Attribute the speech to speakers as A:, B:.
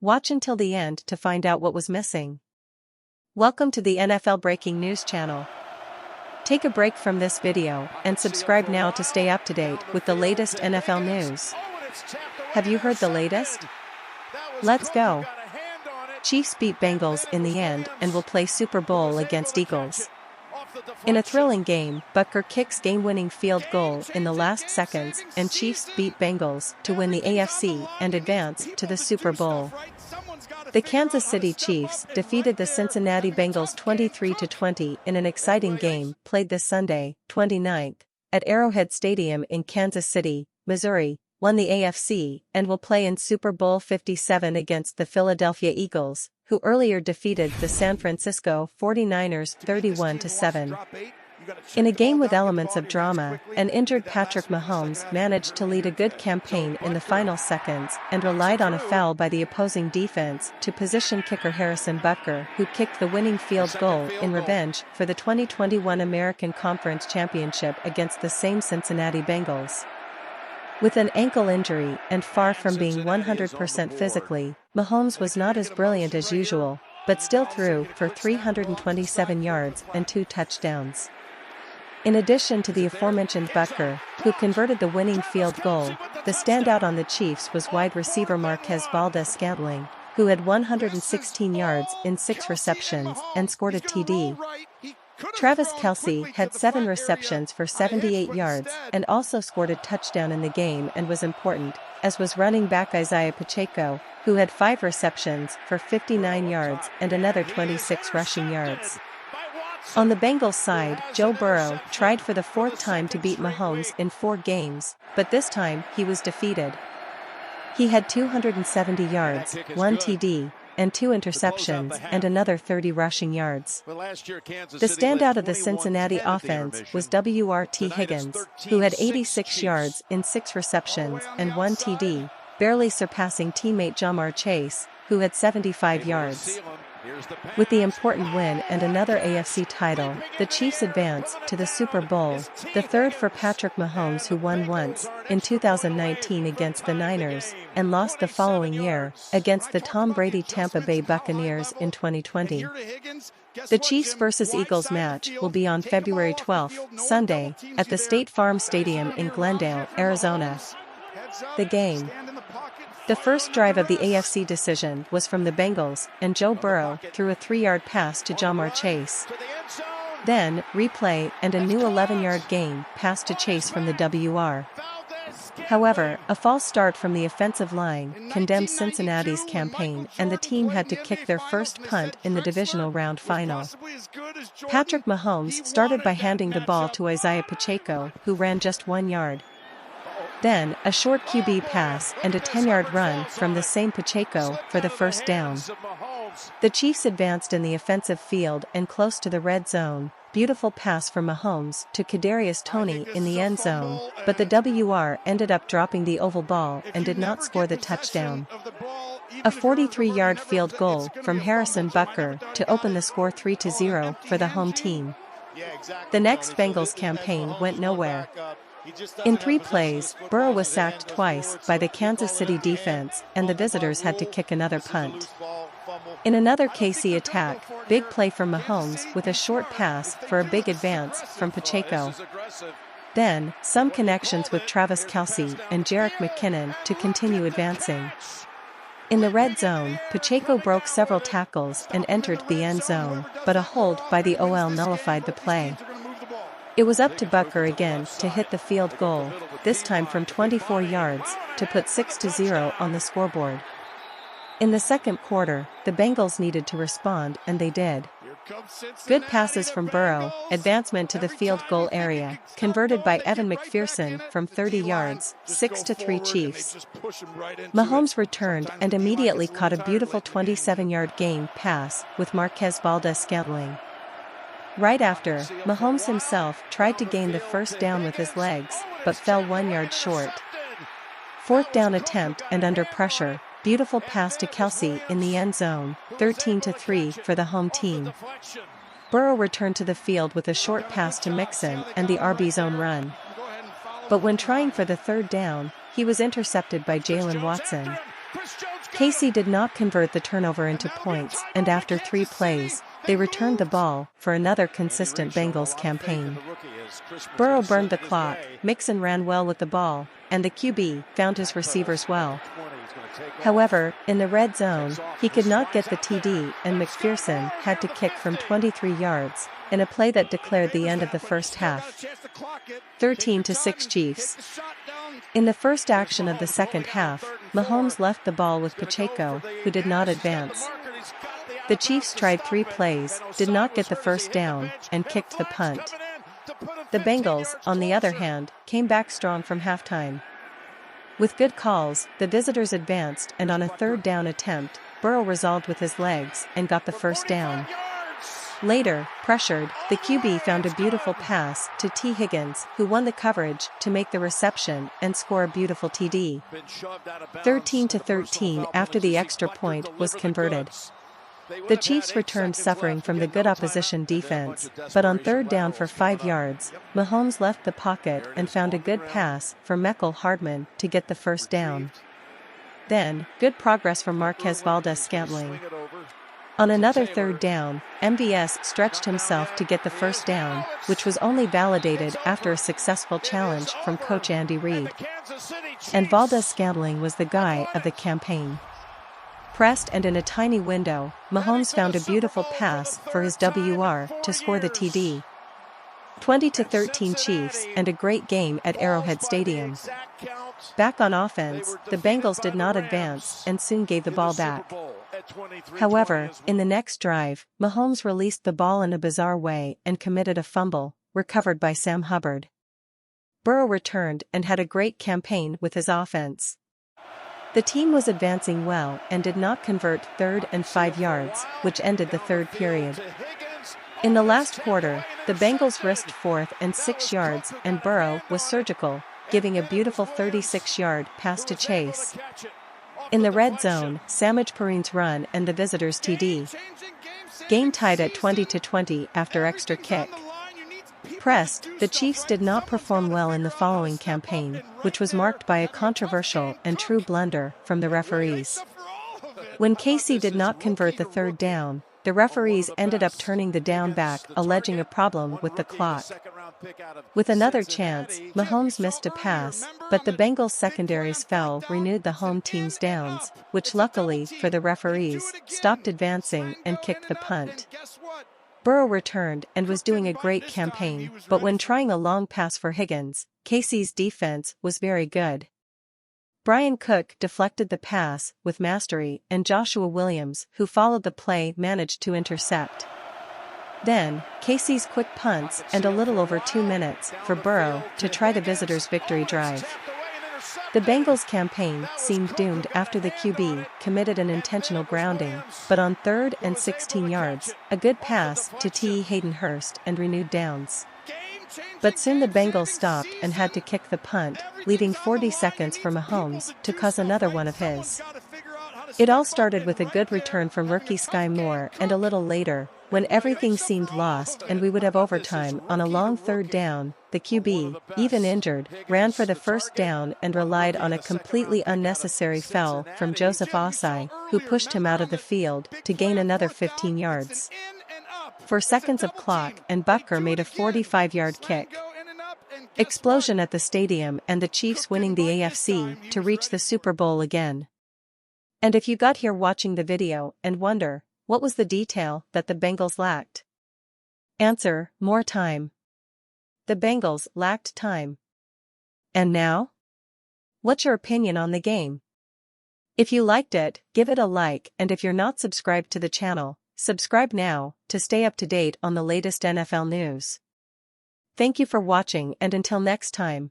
A: Watch until the end to find out what was missing. Welcome to the NFL Breaking News channel. Take a break from this video and subscribe now to stay up to date with the latest NFL news. Have you heard the latest? Let's go. Chiefs beat Bengals in the end and will play Super Bowl against Eagles. In a thrilling game, Butcker kicks game-winning field goal in the last seconds and Chiefs beat Bengals to win the AFC and advance to the Super Bowl. The Kansas City Chiefs defeated the Cincinnati Bengals 23-20 in an exciting game played this Sunday, 29th, at Arrowhead Stadium in Kansas City, Missouri, won the AFC and will play in Super Bowl LVII against the Philadelphia Eagles, who earlier defeated the San Francisco 49ers 31-7. In a game with elements of drama, an injured Patrick Mahomes managed to lead a good campaign in the final seconds and relied on a foul by the opposing defense to position kicker Harrison Butcker, who kicked the winning field goal in revenge for the 2021 American Conference Championship against the same Cincinnati Bengals. With an ankle injury and far from being 100% physically, Mahomes was not as brilliant as usual, but still threw for 327 yards and 2 touchdowns. In addition to the aforementioned Butcker, who converted the winning field goal, the standout on the Chiefs was wide receiver Marquez Valdes-Scantling, who had 116 yards in 6 receptions and scored a TD. Travis Kelce had 7 receptions for 78 yards and also scored a touchdown in the game and was important, as was running back Isaiah Pacheco, who had 5 receptions for 59 yards and another 26 rushing yards. On the Bengals side, Joe Burrow tried for the 4th time to beat Mahomes in 4 games, but this time he was defeated. He had 270 yards, 1 TD, and 2 interceptions and another 30 rushing yards. The standout of the Cincinnati offense was W.R.T. Higgins, who had 86 yards in 6 receptions and 1 TD, barely surpassing teammate Ja'Marr Chase, who had 75 yards. With the important win and another AFC title, the Chiefs advance to the Super Bowl, the 3rd for Patrick Mahomes, who won once, in 2019 against the Niners, and lost the following year, against the Tom Brady Tampa Bay Buccaneers in 2020. The Chiefs vs. Eagles match will be on February 12, Sunday, at the State Farm Stadium in Glendale, Arizona. The first drive of the AFC decision was from the Bengals, and Joe Burrow threw a 3-yard pass to Ja'Marr Chase. Then, replay and a new 11-yard gain pass to Chase from the WR. However, a false start from the offensive line condemned Cincinnati's campaign and the team had to kick their first punt in the divisional round final. Patrick Mahomes started by handing the ball to Isaiah Pacheco, who ran just 1 yard. Then, a short QB pass and a 10-yard run from the same Pacheco for the first down. The Chiefs advanced in the offensive field and close to the red zone. Beautiful pass from Mahomes to Kadarius Toney in the end zone, but the WR ended up dropping the oval ball and did not score the touchdown. A 43-yard field goal from Harrison Butcker to open the score 3-0 for the home team. The next Bengals campaign went nowhere. In 3 plays, Burrow was sacked twice by the Kansas City defense and the visitors had to kick another punt. In another KC attack, big play from Mahomes with a short pass for a big advance from Pacheco. Then, some connections with Travis Kelce and Jerick McKinnon to continue advancing. In the red zone, Pacheco broke several tackles and entered the end zone, but a hold by the OL nullified the play. It was up to Butcker again to hit the field goal, this time from 24 yards, to put 6-0 on the scoreboard. In the second quarter, the Bengals needed to respond and they did. Good passes from Burrow, advancement to the field goal area, converted by Evan McPherson from 30 yards, 6-3 Chiefs. Mahomes returned and immediately caught a beautiful 27-yard gain pass with Marquez Valdes-Scantling. Right after, Mahomes himself tried to gain the first down with his legs, but fell 1 yard short. 4th down attempt and under pressure, beautiful pass to Kelce in the end zone, 13-3 for the home team. Burrow returned to the field with a short pass to Mixon and the RB zone run. But when trying for the 3rd down, he was intercepted by Jalen Watson. Casey did not convert the turnover into points, and after 3 plays, they returned the ball for another consistent Bengals campaign. Burrow burned the clock, Mixon ran well with the ball, and the QB found his receivers well. However, in the red zone, he could not get the TD, and McPherson had to kick from 23 yards, in a play that declared the end of the first half. 13-6 Chiefs. In the first action of the second half, Mahomes left the ball with Pacheco, who did not advance. The Chiefs tried 3 plays, did not get the first down, and kicked the punt. The Bengals, on the other hand, came back strong from halftime. With good calls, the visitors advanced, and on a third down attempt, Burrow resolved with his legs and got the first down. Later, pressured, the QB found a beautiful pass to T. Higgins, who won the coverage to make the reception and score a beautiful TD. 13-13 after the extra point was converted. The Chiefs returned suffering from the good opposition defense, but on third down for 5 yards, Mahomes left the pocket and found a good pass for Mecole Hardman to get the first down. Then, good progress from Marquez Valdes-Scantling. On another third down, MVS stretched himself to get the first down, which was only validated after a successful challenge from coach Andy Reid. And Valdes-Scantling was the guy of the campaign. Pressed and in a tiny window, Mahomes found a beautiful pass for his WR to score the TD. 20-13 Chiefs, and a great game at Arrowhead Stadium. Back on offense, the Bengals did not advance and soon gave the ball back. However, in the next drive, Mahomes released the ball in a bizarre way and committed a fumble, recovered by Sam Hubbard. Burrow returned and had a great campaign with his offense. The team was advancing well and did not convert 3rd and 5 yards, which ended the third period. In the last quarter, the Bengals risked 4th and 6 yards, and Burrow was surgical, giving a beautiful 36-yard pass to Chase. In the red zone, Samaje Perine's run and the visitors' TD. Game tied at 20-20 after extra kick. Pressed, the Chiefs did not perform well in the following campaign, which was marked by a controversial and true blunder from the referees. When Casey did not convert the third down, the referees ended up turning the down back, alleging a problem with the clock. With another chance, Mahomes missed a pass, but the Bengals' secondaries renewed the home team's downs, which luckily for the referees, stopped advancing and kicked the punt. Burrow returned and was doing a great campaign, but when trying a long pass for Higgins, Casey's defense was very good. Brian Cook deflected the pass with mastery, and Joshua Williams, who followed the play, managed to intercept. Then, Casey's quick punts and a little over 2 minutes for Burrow to try the visitors' victory drive. The Bengals' campaign seemed doomed after the QB committed an intentional grounding, but on 3rd and 16 yards, a good pass to T. Hayden Hurst and renewed downs. But soon the Bengals stopped and had to kick the punt, leaving 40 seconds for Mahomes to cause another one of his. It all started with a good return from rookie Sky Moore, and a little later, when everything seemed lost and we would have overtime on a long third down, the QB, even injured, ran for the first down and relied on a completely unnecessary foul from Joseph Ossai, who pushed him out of the field to gain another 15 yards. 4 seconds of clock, and Butcker made a 45-yard kick. Explosion at the stadium, and the Chiefs winning the AFC to reach the Super Bowl again. And if you got here watching the video and wonder, what was the detail that the Bengals lacked? Answer: more time. The Bengals lacked time. And now? What's your opinion on the game? If you liked it, give it a like, and if you're not subscribed to the channel, subscribe now to stay up to date on the latest NFL news. Thank you for watching, and until next time.